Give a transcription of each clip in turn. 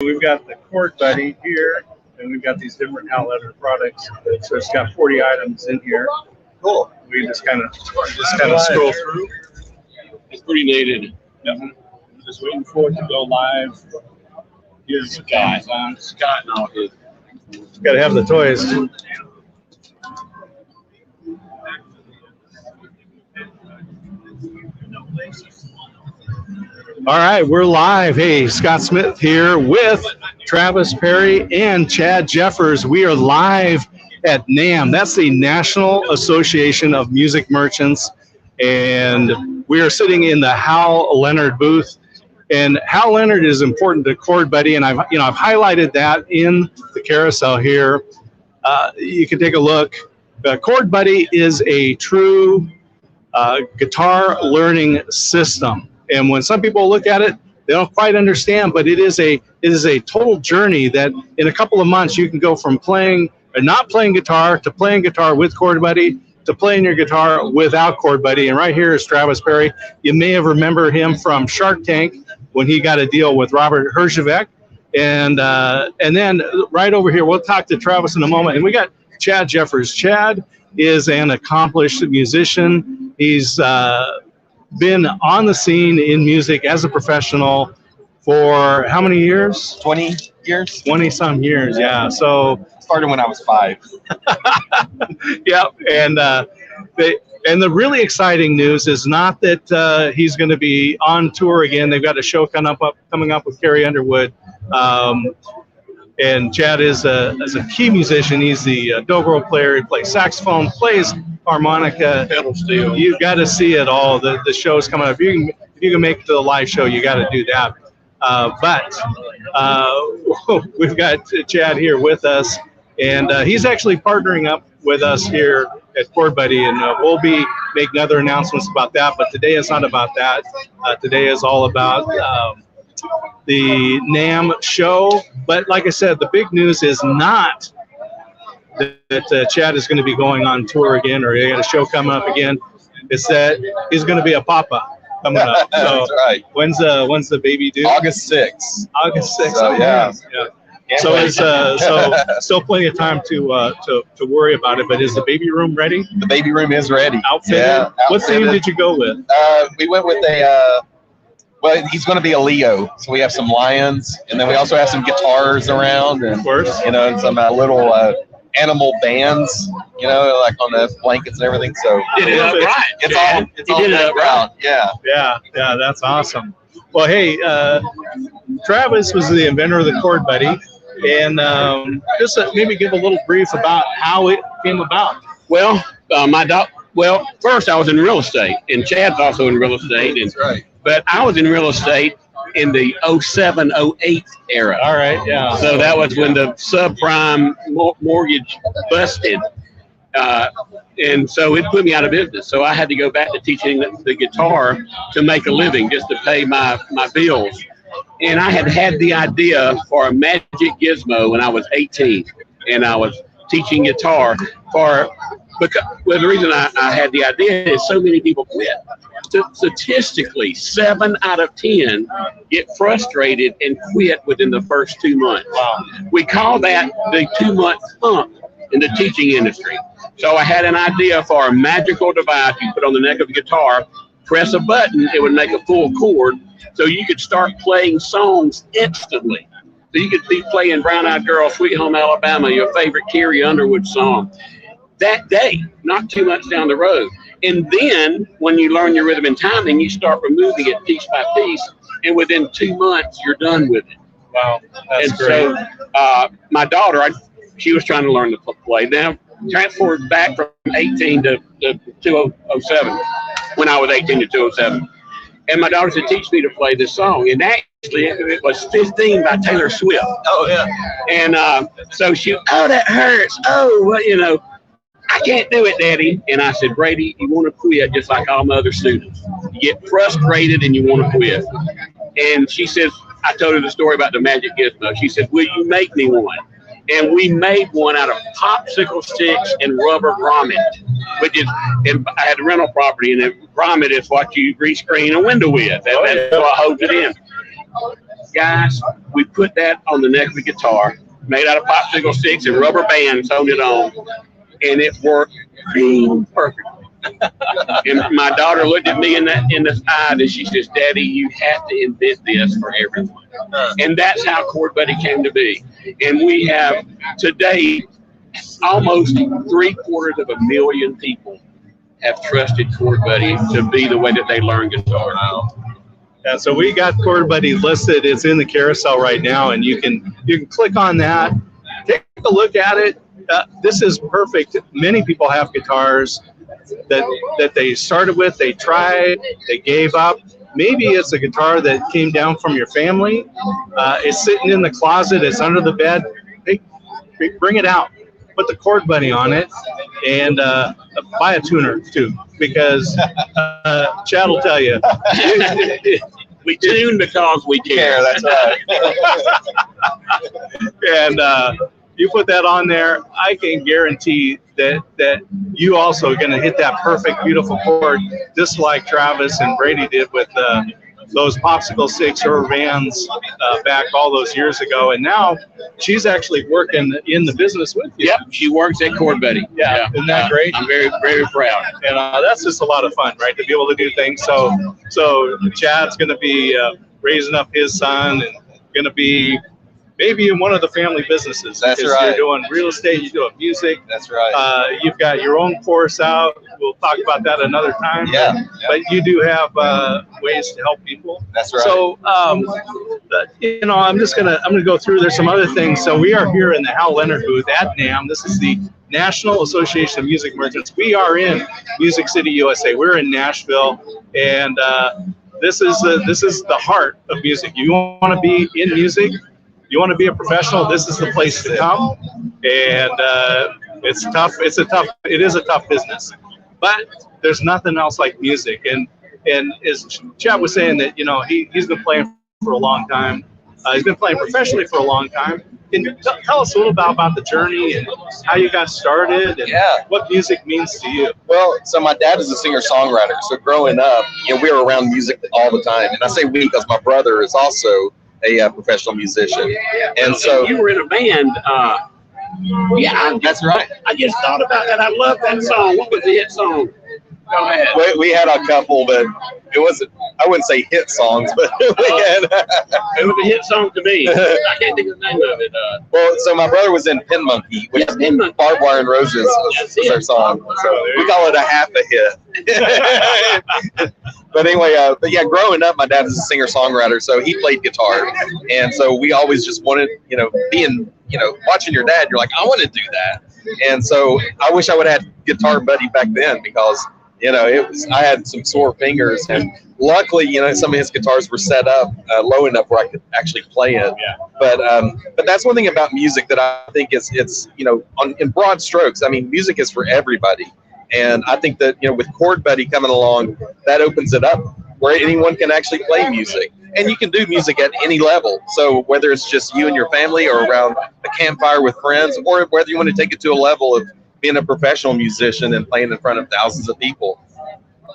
We've got the Chord Buddy here, and we've got these different Hal Leonard products. So it's got 40 items in here. Cool. We just kind of scroll through. It's pretty needed. Yep. Just waiting for it to go live. Here's Scott and all his. got to have the toys. All right, we're live. Hey, Scott Smith here with Travis Perry and Chad Jeffers. We are live at NAMM. That's the National Association of Music Merchants, and we are sitting in the Hal Leonard booth. And Hal Leonard is important to Chord Buddy, and I've highlighted that in the carousel here. You can take a look. Chord Buddy is a true guitar learning system. And when some people look at it, they don't quite understand, but it is a total journey that in a couple of months you can go from playing or not playing guitar to playing guitar with Chord Buddy to playing your guitar without Chord Buddy. And right here is Travis Perry. You may have remembered him from Shark Tank when he got a deal with Robert Herjavec. And then right over here, we'll talk to Travis in a moment. And we got Chad Jeffers. Chad is an accomplished musician. He's been on the scene in music as a professional for how many years? 20 years. 20-some years, yeah. So Started when I was 5. yeah, and the really exciting news is not that he's going to be on tour again. They've got a show coming up with Carrie Underwood. And Chad is a key musician. He's the dobro player. He plays saxophone, plays harmonica, pedal steel. You've got to see it all. The show's coming up. If you can make it to the live show, you got to do that. But we've got Chad here with us, and he's actually partnering up with us here at Chord Buddy, and we'll be making other announcements about that. But today is not about that. Today is all about the NAMM show. But like I said, the big news is not that Chad is going to be going on tour again, or he got a show coming up again. It's that he's going to be a papa coming up. So That's right. When's the baby due? August 6th. August 6th. So, yeah. So it's so still plenty of time to worry about it. But is the baby room ready? The baby room is ready. Outfitted? Yeah, What theme did you go with? We went with a. Well, he's going to be a Leo, so we have some lions, and then we also have some guitars around, and Of course. and some little animal bands, like on the blankets and everything. So Did it up right. it's all did it up decked out. Yeah. Yeah, that's awesome. Well, hey, Travis was the inventor of the Chord Buddy, and just maybe give a little brief about how it came about. Well, first I was in real estate, and Chad's also in real estate. And, That's right. But I was in real estate in the 07, 08 era. All right, yeah. So that was when the subprime mortgage busted. And so it put me out of business. So I had to go back to teaching the guitar to make a living, just to pay my bills. And I had the idea for a magic gizmo when I was 18. And I was teaching guitar the reason I had the idea is so many people quit. Statistically, 7 out of 10 get frustrated and quit within the first 2 months. Wow. We call that the 2-month hump in the teaching industry. So I had an idea for a magical device you put on the neck of the guitar, press a button, it would make a full chord, so you could start playing songs instantly. So you could be playing Brown Eyed Girl, Sweet Home Alabama, your favorite Carrie Underwood song, that day, not too much down the road. And then when you learn your rhythm and timing, you start removing it piece by piece, and within 2 months, you're done with it. Wow, that's And great. so my daughter, she was trying to learn to play. Now, transferred back from 18 to 2007, when I was 18 to 2007. And my daughter said, teach me to play this song. And actually, it was 15 by Taylor Swift. Oh yeah. And so that hurts. Oh, well, I can't do it, Daddy. And I said, Brady, you want to quit just like all my other students. You get frustrated and you want to quit. And she says, I told her the story about the magic gizmo. She said, will you make me one? And we made one out of popsicle sticks and rubber grommet, and I had a rental property, and grommet is what you grease screen a window with. That's what holds it in. Guys, we put that on the neck of the guitar, made out of popsicle sticks and rubber bands sewn it on, and it worked perfect. And my daughter looked at me in the eye and she says, "Daddy, you have to invent this for everyone." And that's how Chord Buddy came to be. And we have today almost 750,000 people have trusted Chord Buddy to be the way that they learn guitar. Yeah, so we got Chord Buddy listed. It's in the carousel right now, and you can click on that, take a look at it. This is perfect. Many people have guitars that they started with, they tried, they gave up. Maybe it's a guitar that came down from your family. It's sitting in the closet. It's under the bed. Hey, bring it out. Put the Chord Buddy on it, and buy a tuner too, because Chad will tell you. We tune because we care. That's right. And you put that on there, I can guarantee that you also are going to hit that perfect, beautiful chord, just like Travis and Brady did with those popsicle sticks or vans back all those years ago. And now she's actually working in the business with you. Yep, she works at Chord Buddy. Yeah. Isn't that great? I'm very, very proud. And that's just a lot of fun, right, to be able to do things. So Chad's going to be raising up his son and going to be maybe in one of the family businesses. That's right. You're doing real estate, you're doing music. That's right. You've got your own course out. We'll talk about that another time. Yeah. But you do have ways to help people. That's right. So, I'm gonna go through. There's some other things. So we are here in the Hal Leonard booth at NAMM. This is the National Association of Music Merchants. We are in Music City, USA. We're in Nashville, and this is the heart of music. You want to be in music. You want to be a professional, this is the place to come. And it's tough. It is a tough business, but there's nothing else like music. And as Chad was saying that, he's been playing for a long time. He's been playing professionally for a long time. Can you tell us a little about the journey and how you got started and what music means to you? Well, so my dad is a singer-songwriter. So growing up, we were around music all the time. And I say we because my brother is also a professional musician. And so you were in a band. That's right. I just thought about that. I love that song. What was the hit song? Go ahead. We had a couple, but it wasn't, I wouldn't say hit songs, but we had. It was a hit song to me. I can't think of the name of it. Well, so my brother was in Pin Monkey, which Pin Monkey. Barbed Wire and Roses was our song. So we call it a half a hit. But anyway, growing up, my dad was a singer-songwriter, so he played guitar. And so we always just wanted, watching your dad, you're like, I want to do that. And so I wish I would have had Guitar Buddy back then because, I had some sore fingers. And luckily, some of his guitars were set up low enough where I could actually play it. Yeah. But that's one thing about music that I think it's in broad strokes. I mean, music is for everybody. And I think that, with Chord Buddy coming along, that opens it up where anyone can actually play music. And you can do music at any level. So whether it's just you and your family or around a campfire with friends, or whether you want to take it to a level of being a professional musician and playing in front of thousands of people,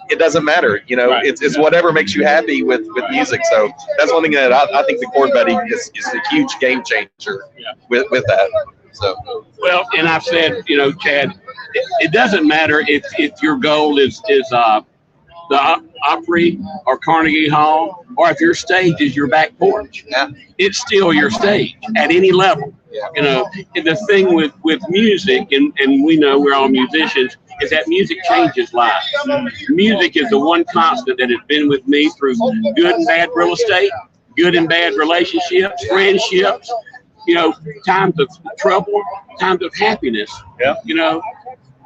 it doesn't matter. It's whatever makes you happy with music. So that's one thing that I think the Chord Buddy is a huge game changer with that. So, well, and I've said, Chad, it doesn't matter if your goal is the Opry or Carnegie Hall, or if your stage is your back porch. Yeah. It's still your stage at any level. Yeah. And the thing with music, and we know we're all musicians, is that music changes lives. Music is the one constant that has been with me through good and bad real estate, good and bad relationships, friendships, times of trouble, times of happiness. Yeah.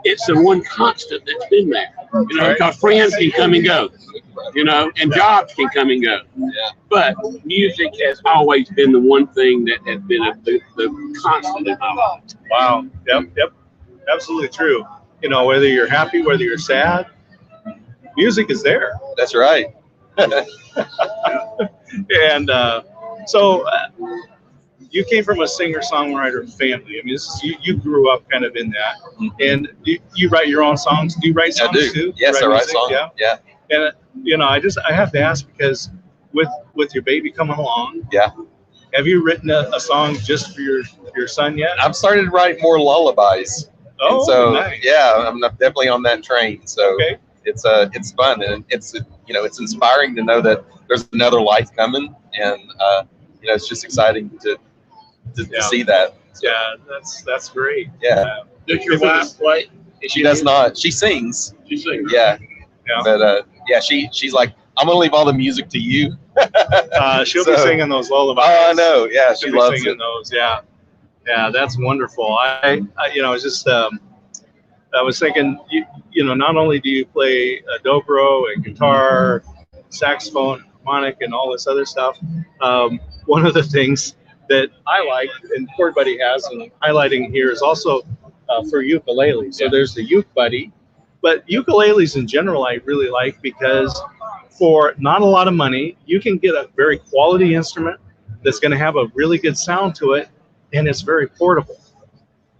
It's the one constant that's been there. Because friends can come and go, and jobs can come and go. Yeah. But music has always been the one thing that has been the constant in my life. Wow. Yep. Absolutely true. Whether you're happy, whether you're sad, music is there. That's right. And so you came from a singer-songwriter family. I mean, you grew up kind of in that. Mm-hmm. And you write your own songs? Do you write songs too? Yes, I write songs. Yeah. And I have to ask because with your baby coming along, Yeah. have you written a song just for your son yet? I've started to write more lullabies. Oh, and so nice. yeah, I'm definitely on that train. So Okay. it's fun, and it's it's inspiring to know that there's another life coming, and it's just exciting to see that. So, Yeah, that's great. yeah. Does your wife play? She does not. She sings. She sings. Yeah. Yeah. But yeah, she's like, I'm gonna leave all the music to you. She'll be singing those lullabies. Oh, I know. Yeah, she She'll be loves singing it. those. Yeah, yeah, that's wonderful. I it's just I was thinking, not only do you play a dobro and guitar, saxophone, harmonic, and all this other stuff. One of the things that I like, and Chord Buddy has, and I'm highlighting here, is also for ukulele. So there's the uke buddy, but ukuleles in general I really like because for not a lot of money, you can get a very quality instrument that's going to have a really good sound to it, and it's very portable.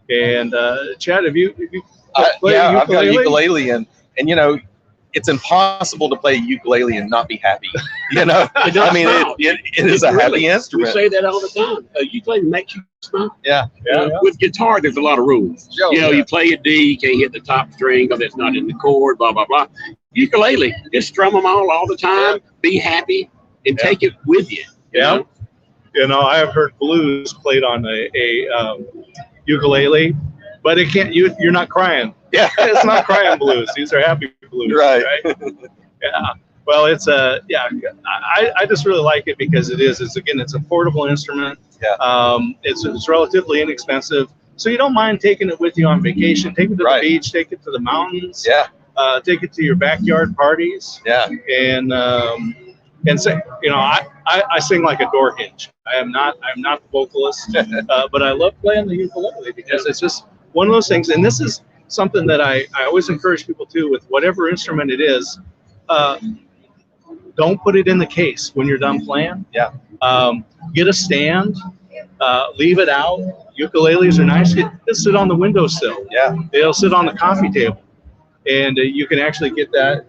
And Chad, have you played yeah, ukulele? I've got a ukulele, and it's impossible to play ukulele and not be happy. I mean, it is a happy We instrument. say that all the time. Ukulele makes you smile. Yeah. With guitar, there's a lot of rules. Oh, yeah. You play a D, you can't hit the top string because it's not in the chord, blah, blah, blah. Ukulele, just strum them all the time, be happy, and take it with you. You know? I have heard blues played on a ukulele, but it can't. You're not crying. Yeah. It's not crying blues. These are happy blues. Right. Yeah. Well, it's I just really like it because it's a portable instrument. Yeah. It's relatively inexpensive, so you don't mind taking it with you on vacation. Take it to the beach. Take it to the mountains. Yeah. Take it to your backyard parties. Yeah. And say, I sing like a door hinge. I'm not the vocalist, but I love playing the ukulele because it's just one of those things. And this is something that I always encourage people to with whatever instrument it is. Don't put it in the case when you're done playing. Yeah. Get a stand. Leave it out. Ukuleles are nice. Just sit on the windowsill. Yeah. They'll sit on the coffee table, and you can actually get that,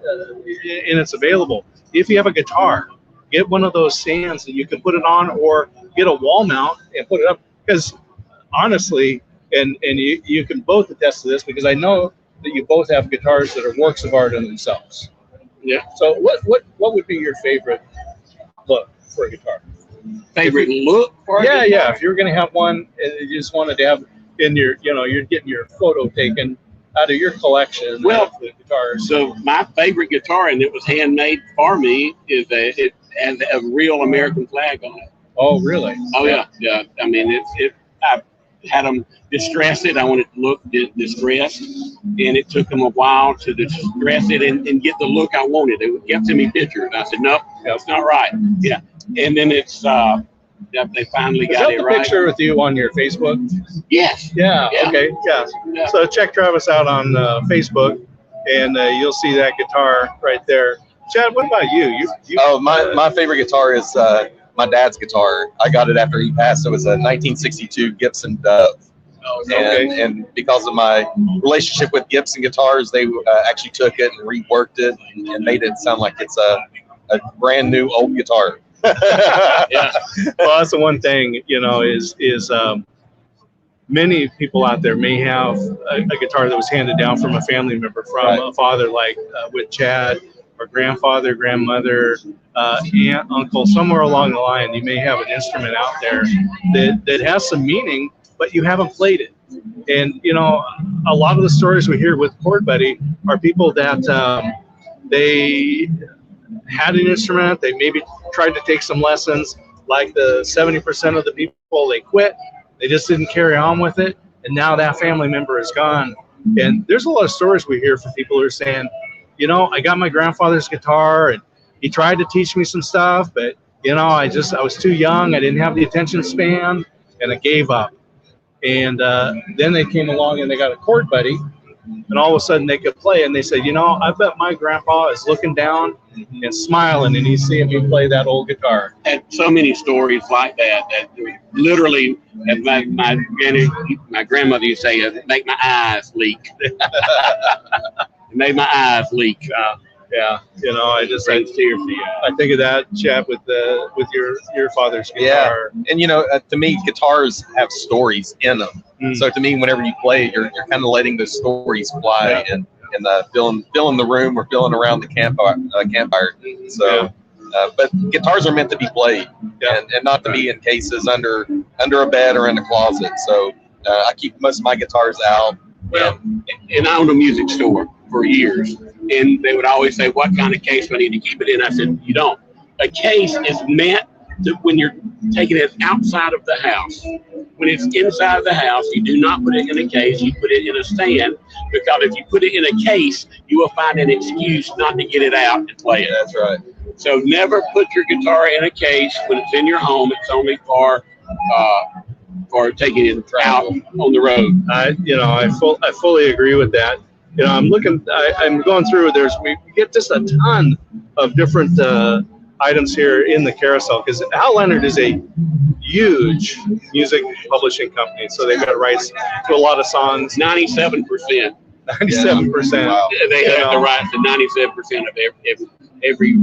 and it's available. If you have a guitar, get one of those stands that you can put it on, or get a wall mount and put it up. Because honestly, and you can both attest to this, because I know that you both have guitars that are works of art in themselves. Yeah. So what would be your favorite look for a guitar? Favorite look for a guitar? Yeah. If you were going to have one, and you just wanted to have in your, you're getting your photo taken out of your collection. Well, the guitars. So my favorite guitar, and it was handmade for me, it has a real American flag on it. Oh, really? Oh yeah. I mean, I had them distress it. I wanted to look distressed, and it took them a while to distress it and get the look I wanted. They kept sending me pictures. I said, no, that's not right. Yeah, and then it's they finally got it right. Picture with you on your Facebook? Yes. Yeah. Okay. Yeah. So check Travis out on Facebook, and you'll see that guitar right there. Chad, what about you? My favorite guitar is my dad's guitar. I got it after he passed. It was a 1962 Gibson Dove. And because of my relationship with Gibson guitars, they actually took it and reworked it and made it sound like it's a brand new old guitar. Yeah. Well, that's the one thing, is many people out there may have a guitar that was handed down from a family member, from a father, like with Chad, or grandfather, grandmother, aunt, uncle, somewhere along the line. You may have an instrument out there that has some meaning, but you haven't played it. And, a lot of the stories we hear with Chord Buddy are people that they had an instrument, they maybe tried to take some lessons, like the 70% of the people, they quit, they just didn't carry on with it, and now that family member is gone. And there's a lot of stories we hear from people who are saying, I got my grandfather's guitar, and he tried to teach me some stuff, but, I was too young, I didn't have the attention span, and I gave up. And then they came along and they got a Chord Buddy, and all of a sudden they could play, and they said, I bet my grandpa is looking down and smiling, and he's seeing me play that old guitar. Had so many stories like that literally, as my grandmother used to say, make my eyes leak. It made my eyes leak. Yeah, you know, I just Friends tears to you. I think of that, Chad, with your father's guitar. And you know, to me, guitars have stories in them. So to me, whenever you play it, you're kind of letting those stories fly and filling the room or filling around the campfire. So, but guitars are meant to be played and not to be in cases under a bed or in a closet. So I keep most of my guitars out. And I owned a music store for years, and they would always say, "What kind of case do I need to keep it in?" I said, "You don't. A case is meant to, when you're taking it outside of the house. When it's inside the house, you do not put it in a case. You put it in a stand, because if you put it in a case, you will find an excuse not to get it out and play it." That's right. So never put your guitar in a case when it's in your home. It's only for taking it out on the road. I fully agree with that. You know, I'm going through. We get just a ton of different items here in the carousel, because Hal Leonard is a huge music publishing company, so they've got rights to a lot of songs. 97%. 97%. Wow. They have the rights to 97% of every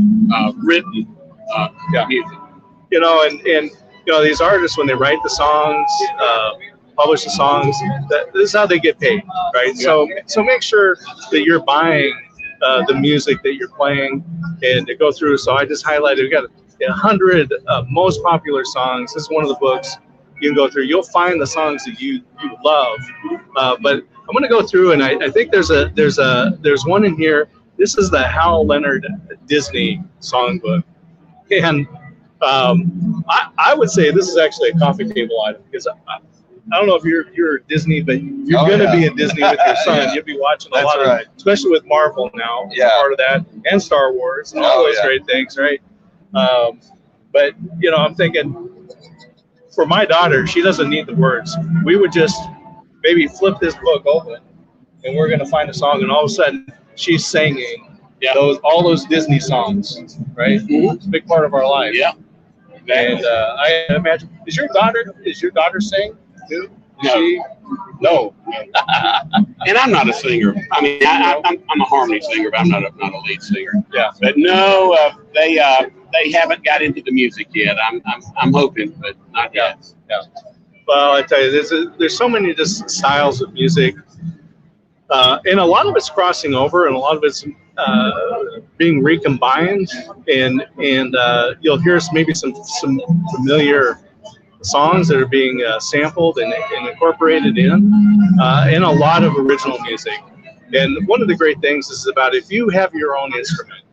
written music. You know, and you know, these artists, when they write the songs, publish the songs, this is how they get paid, right? Yeah. So make sure that you're buying the music that you're playing, and to go through. So I just highlighted, we've got 100 most popular songs. This is one of the books you can go through. You'll find the songs that you love, but I'm going to go through, and I think there's one in here. This is the Hal Leonard Disney songbook, and I would say this is actually a coffee table item, because I don't know if you're Disney, but you're going to be in Disney with your son. You'll be watching a lot of, especially with Marvel now, part of that, and Star Wars, and all those great things, right? But you know, I'm thinking, for my daughter, she doesn't need the words. We would just maybe flip this book open, and we're going to find a song, and all of a sudden she's singing all those Disney songs, right? Mm-hmm. It's a big part of our life. Yeah. And I imagine, does your daughter sing too? No. And I'm not a singer. I mean, I'm a harmony singer, but I'm not a lead singer. Yeah. But no, they haven't got into the music yet. I'm hoping, but not yet. Yeah. Well, I tell you, there's so many just styles of music, and a lot of it's crossing over, and a lot of it's being recombined, and you'll hear maybe some familiar songs that are being sampled and incorporated in, and a lot of original music. And one of the great things is about, if you have your own instrument,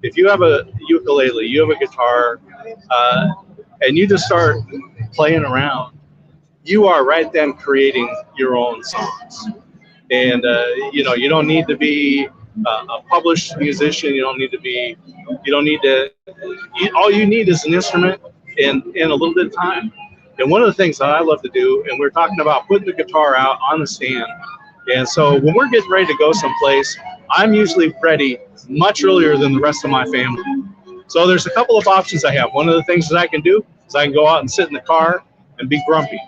if you have a ukulele, you have a guitar, and you just start playing around, you are right then creating your own songs. And you know, you don't need to be a published musician. You don't need to. All you need is an instrument and a little bit of time. And one of the things that I love to do, and we're talking about putting the guitar out on the stand. And so when we're getting ready to go someplace, I'm usually ready much earlier than the rest of my family. So there's a couple of options I have. One of the things that I can do is I can go out and sit in the car and be grumpy,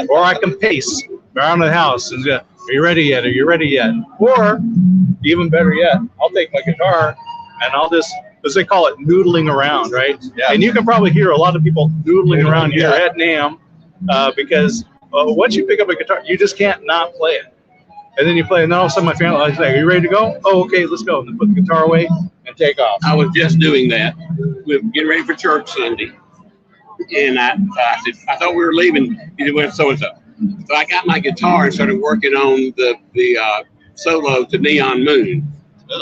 or I can pace around the house and go, "Are you ready yet? Are you ready yet?" Or even better yet, I'll take my guitar and I'll just, as they call it, noodling around, right? Yeah. And you can probably hear a lot of people noodling around here at NAMM, because once you pick up a guitar, you just can't not play it. And then you play, and then all of a sudden my family is like, "Are you ready to go?" "Oh, okay, let's go." And then put the guitar away and take off. I was just doing that. We were getting ready for church Sunday, and I said, "I thought we were leaving." He said, "Well, so-and-so." So I got my guitar and started working on the solo to Neon Moon.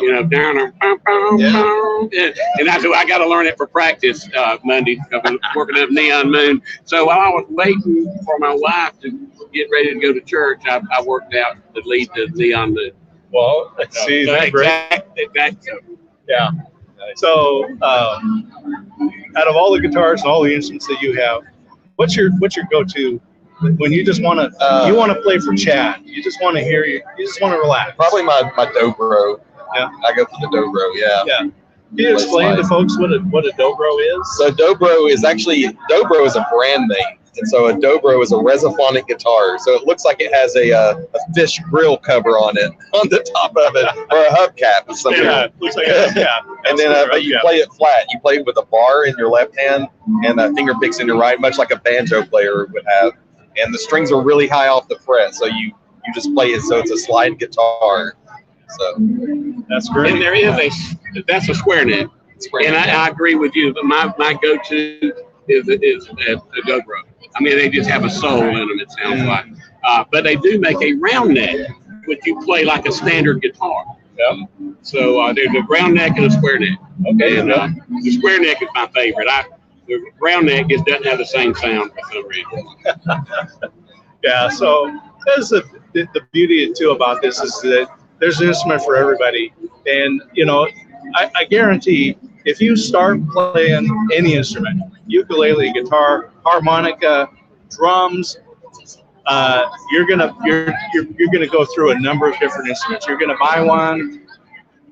You know, down and I said, I got to learn it for practice Monday. I'm working up Neon Moon. So while I was waiting for my wife to get ready to go to church, I worked out the lead to Neon Moon. Well, let's see. That's exactly. Yeah. So out of all the guitars and all the instruments that you have, what's your go-to when you just want to you want to play for Chad? You just want to hear you just want to relax. Probably my dobro. Yeah, I go for the dobro. Yeah. Can you explain to folks what a dobro is? So dobro is a brand name And so a dobro is a resophonic guitar. So it looks like it has a fish grill cover on it, on the top of it, or a hubcap or something. Yeah, it looks like a hubcap. And then, but you play it flat. You play it with a bar in your left hand and finger picks in your right, much like a banjo player would have. And the strings are really high off the fret, so you just play it. So it's a slide guitar. So that's great. And there is that's a square neck. And I agree with you, but my go-to is a dobro. I mean, they just have a soul in them, it sounds like. But they do make a round neck, which you play like a standard guitar. Yep. So there's a round neck and a square neck. Okay. And the square neck is my favorite. The round neck just doesn't have the same sound for some reason. Yeah, so that's the beauty too about this is that there's an instrument for everybody. And, you know, I guarantee if you start playing any instrument, ukulele, guitar, harmonica, drums, you're gonna go through a number of different instruments. You're gonna buy one,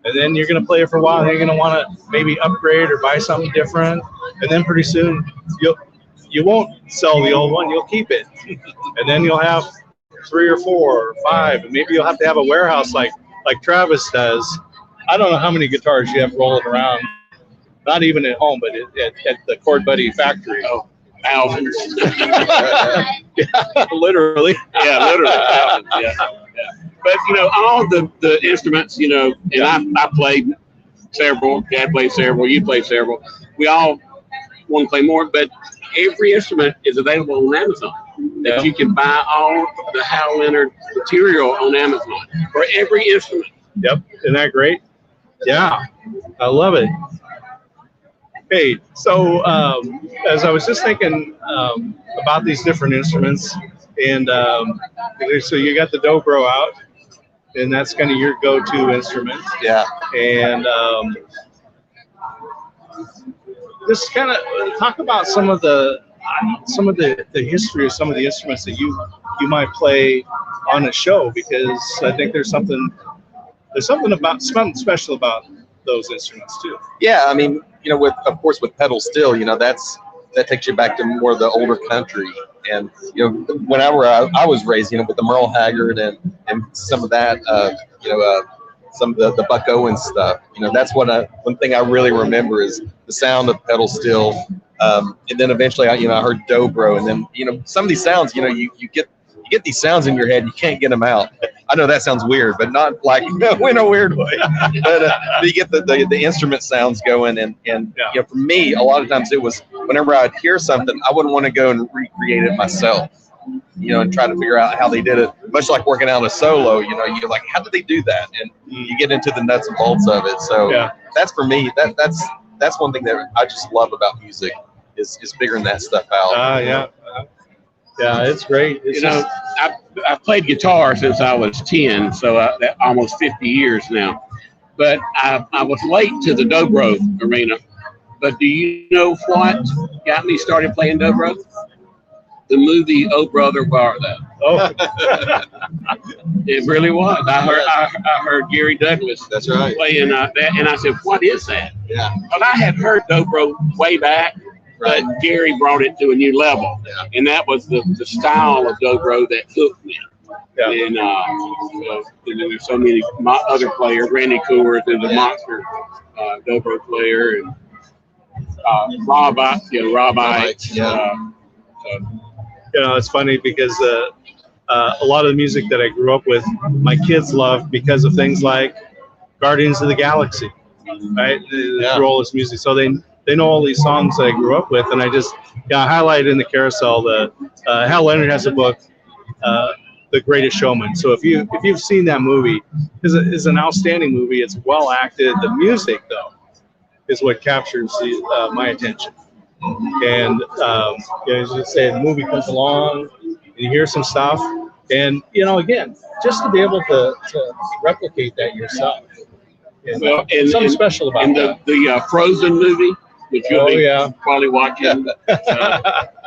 and then you're gonna play it for a while. And you're gonna want to maybe upgrade or buy something different, and then pretty soon you won't sell the old one. You'll keep it, and then you'll have 3 or 4 or 5, and maybe you'll have to have a warehouse like Travis does. I don't know how many guitars you have rolling around, not even at home, but at the Chord Buddy factory. Oh, thousands. Yeah, literally. Yeah, literally thousands. Yeah. But you know, all the instruments, you know, and I played several. Dad played several. You played several. We all want to play more, but every instrument is available on Amazon. That you can buy all the Hal Leonard material on Amazon for every instrument. Yep, isn't that great? Yeah, I love it. Hey, so as I was just thinking about these different instruments, and so you got the dobro out, and that's kind of your go-to instrument. Yeah. And just kind of talk about some of the history of some of the instruments that you might play on a show, because I think there's something special about those instruments too. Yeah, I mean, you know, of course with pedal steel, you know, that takes you back to more of the older country. And you know, whenever I was raised, you know, with the Merle Haggard and some of that, some of the Buck Owens stuff. You know, that's one thing I really remember is the sound of pedal steel. And then eventually, I heard dobro, and then some of these sounds, you get these sounds in your head, you can't get them out. I know that sounds weird, but not like in a weird way. But you get the instrument sounds going, and for me, a lot of times it was whenever I'd hear something, I wouldn't want to go and recreate it myself, and try to figure out how they did it. Much like working out a solo, you're like, how did they do that? And you get into the nuts and bolts of it. So that's for me. That's one thing that I just love about music is figuring that stuff out. Yeah, it's great. It's I've played guitar since I was 10, so almost 50 years now. But I was late to the dobro arena. But do you know what got me started playing dobro? The movie Oh Brother Where Art Thou? Oh, it really was. I heard Gary Douglas. That's right. Playing that, and I said, "What is that?" Yeah. Well, I had heard dobro way back. But Gary brought it to a new level, and that was the style of dobro that hooked me. Yeah. And then there's so many other players. Randy Coors is a monster dobro player, and Rob Ites. It's funny because a lot of the music that I grew up with, my kids love because of things like Guardians of the Galaxy, right? The role is music, so they know all these songs that I grew up with, and I just highlighted in the carousel. Hal Leonard has a book, The Greatest Showman. So if you've seen that movie, it's an outstanding movie. It's well acted. The music though is what captures my attention. And as you say, the movie comes along, and you hear some stuff, and again, just to be able to replicate that yourself. And something special about that. The Frozen movie, which you'll be probably watching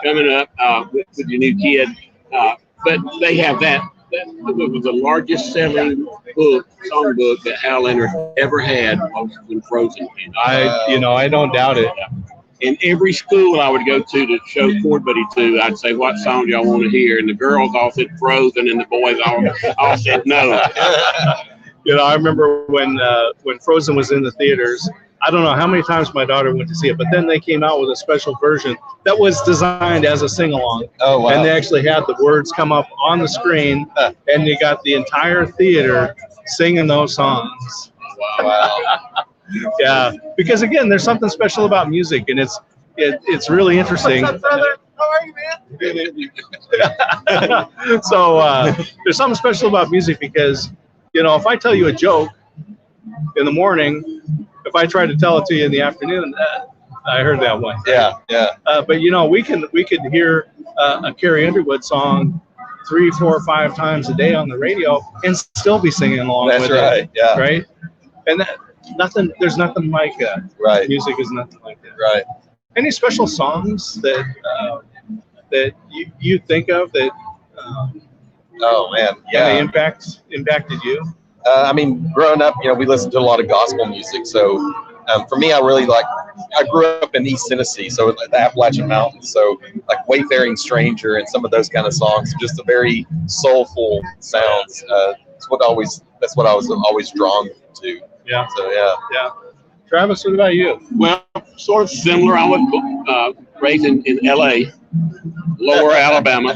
coming up with your new kid. But they have that. That was the largest selling songbook that Hal Leonard ever had when Frozen came out. I don't doubt it. And every school I would go to show Chord Buddy to, I'd say, what song do y'all want to hear? And the girls all said Frozen, and the boys all said no. You know, I remember when Frozen was in the theaters. I don't know how many times my daughter went to see it, but then they came out with a special version that was designed as a sing-along. Oh, wow. And they actually had the words come up on the screen, and you got the entire theater singing those songs. Wow. Yeah, because again, there's something special about music, and it's really interesting. What's up, brother? How are you, man? So there's something special about music because, you know, if I tell you a joke in the morning, if I try to tell it to you in the afternoon, I heard that one. Yeah, yeah. But you know, we could hear a Carrie Underwood song 3, 4, 5 times a day on the radio and still be singing along That's with right. it. Yeah. Right. And there's nothing like that. Right. Music is nothing like that. Right. Any special songs that you think of that? Oh man. Yeah. Impacted you. I mean, growing up, you know, we listened to a lot of gospel music. So for me, I grew up in East Tennessee, so the Appalachian Mountains. So like Wayfaring Stranger and some of those kind of songs, just a very soulful sounds. That's what I was always drawn to. Yeah. So yeah. Yeah. Travis, what about you? Well, sort of similar. I was raised in L.A., Lower Alabama,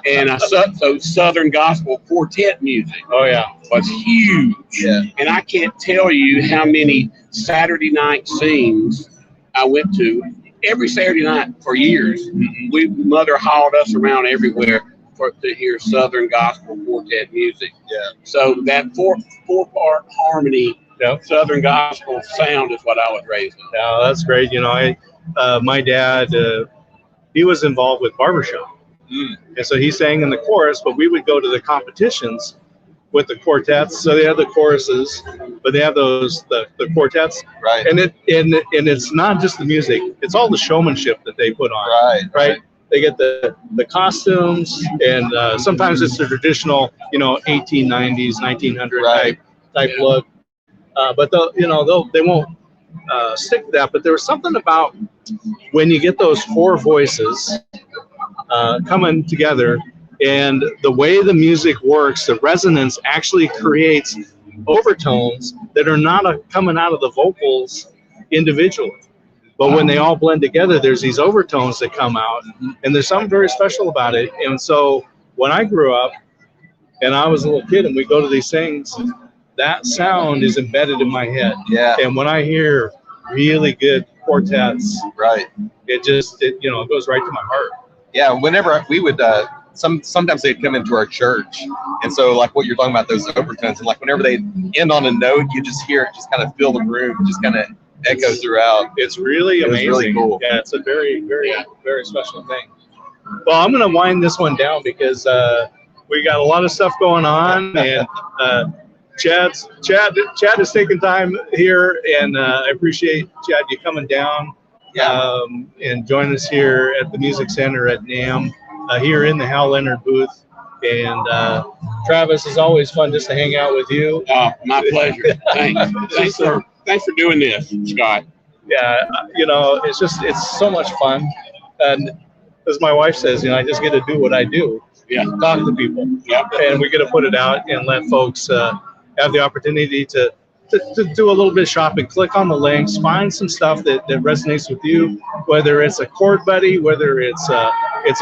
and so Southern gospel quartet music. Oh yeah, was huge. Yeah. And I can't tell you how many Saturday night sings I went to every Saturday night for years. Mother hauled us around everywhere to hear Southern gospel quartet music. Yeah. So that four-part harmony, Southern gospel sound is what I was raised on. Yeah, that's great. You know, my dad, he was involved with barbershop. And so he sang in the chorus, but we would go to the competitions with the quartets. So they have the choruses, but they have the quartets. Right. And it's not just the music; it's all the showmanship that they put on. Right. They get the costumes, and sometimes it's the traditional, 1890s, 1900 type look. But they won't stick to that. But there was something about when you get those four voices coming together, and the way the music works, the resonance actually creates overtones that are not coming out of the vocals individually. But when they all blend together, there's these overtones that come out, and there's something very special about it. And so when I grew up and I was a little kid and we go to these things, that sound is embedded in my head. Yeah. And when I hear really good quartets, it goes right to my heart. Yeah. Whenever we would, sometimes they'd come into our church. And so like what you're talking about, those overtones, and like whenever they end on a note, you just hear it just kind of fill the room, just kind of echo throughout. It's really amazing. Really cool. Yeah, it's a very, very, very special thing. Well, I'm going to wind this one down because we got a lot of stuff going on, and Chad is taking time here, and I appreciate Chad you coming down and joining us here at the Music Center at NAMM here in the Hal Leonard booth. And Travis, it's always fun just to hang out with you. Oh, my pleasure. Thanks for doing this, Scott. Yeah, it's so much fun. And as my wife says, I just get to do what I do. Yeah. Talk to people. Yeah. And we get to put it out and let folks have the opportunity to do a little bit of shopping. Click on the links, find some stuff that resonates with you, whether it's a Chord Buddy, whether it's a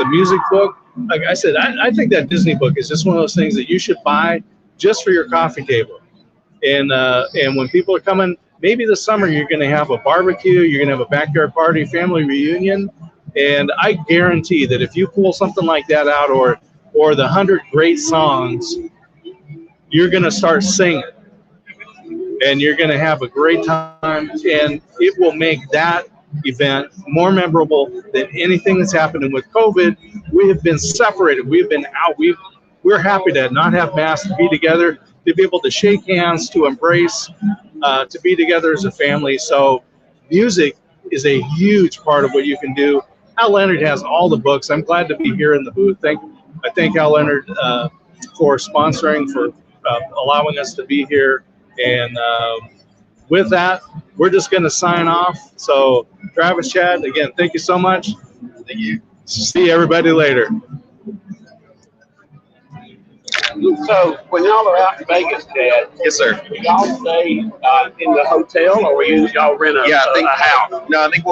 music book. Like I said, I think that Disney book is just one of those things that you should buy just for your coffee table. And when people are coming, maybe this summer you're going to have a barbecue, you're going to have a backyard party, family reunion, and I guarantee that if you pull something like that out, or the 100 great songs, you're going to start singing, and you're going to have a great time, and it will make that event more memorable than anything that's happening with COVID. We have been separated. We've been out. We're happy to not have masks, to be together, to be able to shake hands, to embrace, to be together as a family. So music is a huge part of what you can do. Hal Leonard has all the books. I'm glad to be here in the booth. I thank Hal Leonard for sponsoring, for allowing us to be here. And with that, we're just going to sign off. So, Travis, Chad, again, thank you so much. Thank you. See everybody later. So when y'all are out in Vegas, Dad, Yes, sir. y'all stay in the hotel, or y'all rent Yeah, I think a house? No, I think